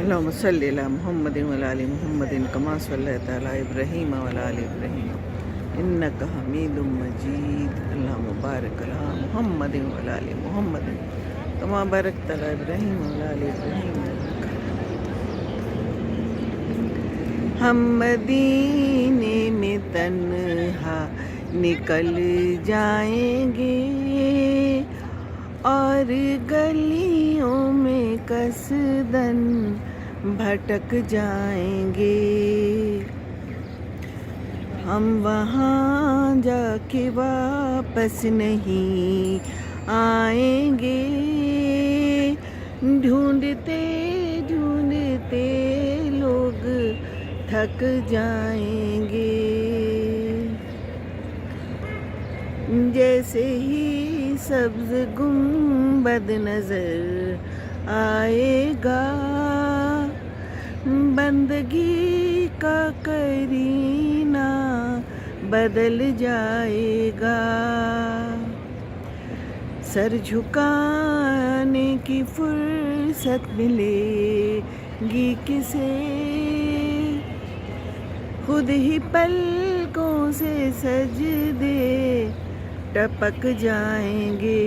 اللهم صل على محمد وعلى آل محمد كما صليت على إبراهيم وعلى آل إبراهيم إنك حميد مجيد. اللهم بارك على محمد وعلى آل محمد كما باركت على إبراهيم وعلى آل إبراهيم. ہم مدینے میں تنہا نکل جائیں گے اور گلیوں میں قصدن بھٹک جائیں گے. ہم وہاں جا کے واپس نہیں آئیں گے. ڈھونڈتے ڈھونڈتے لوگ تھک جائیں گے. جیسے ہی سبز گنبد نظر آئے گا بندگی کا کرینہ بدل جائے گا. سر جھکانے کی فرصت ملے گی کسے خود ہی پلکوں سے سجدے ٹپک جائیں گے.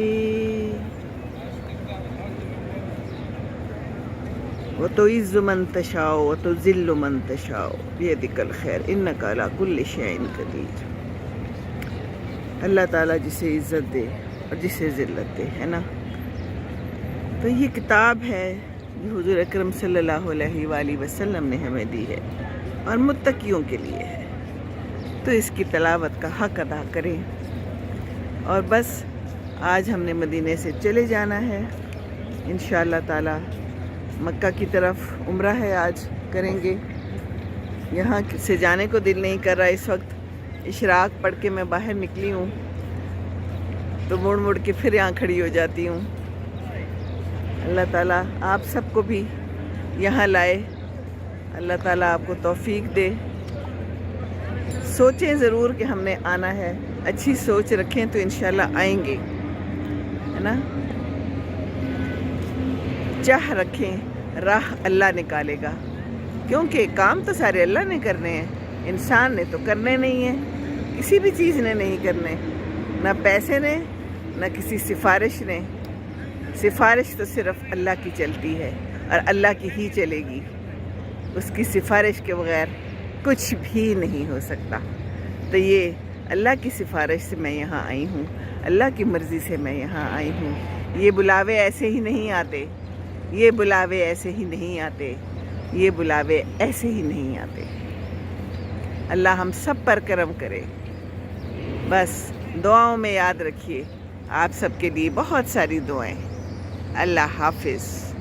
وَتُعِزُّ مَن تَشَاءُ وَتُذِلُّ مَن تَشَاءُ بِيَدِكَ الْخَيْرُ إِنَّكَ عَلَى كُلِّ شَيْءٍ قَدِيرٌ. اللہ تعالیٰ جسے عزت دے اور جسے ذلت دے، ہے نا. تو یہ کتاب ہے جو حضور اکرم صلی اللہ علیہ وآلہ وسلم نے ہمیں دی ہے اور متقیوں کے لیے ہے. تو اس کی تلاوت کا حق ادا کریں. اور بس آج ہم نے مدینے سے چلے جانا ہے انشاءاللہ تعالی. مکہ کی طرف عمرہ ہے، آج کریں گے. یہاں سے جانے کو دل نہیں کر رہا اس وقت. اشراق پڑھ کے میں باہر نکلی ہوں تو مڑ مڑ کے پھر یہاں کھڑی ہو جاتی ہوں. اللہ تعالیٰ آپ سب کو بھی یہاں لائے. اللہ تعالیٰ آپ کو توفیق دے. سوچیں ضرور کہ ہم نے آنا ہے. اچھی سوچ رکھیں تو انشاءاللہ آئیں گے، ہے نا. چاہ رکھیں، راہ اللہ نکالے گا، کیونکہ کام تو سارے اللہ نے کرنے ہیں. انسان نے تو کرنے نہیں ہیں، کسی بھی چیز نے نہیں کرنے، نہ پیسے نے نہ کسی سفارش نے. سفارش تو صرف اللہ کی چلتی ہے اور اللہ کی ہی چلے گی. اس کی سفارش کے بغیر کچھ بھی نہیں ہو سکتا. تو یہ اللہ کی سفارش سے میں یہاں آئی ہوں، اللہ کی مرضی سے میں یہاں آئی ہوں. یہ بلاوے ایسے ہی نہیں آتے، یہ بلاوے ایسے ہی نہیں آتے، یہ بلاوے ایسے ہی نہیں آتے. اللہ ہم سب پر کرم کرے. بس دعاؤں میں یاد رکھیے. آپ سب کے لیے بہت ساری دعائیں. اللہ حافظ.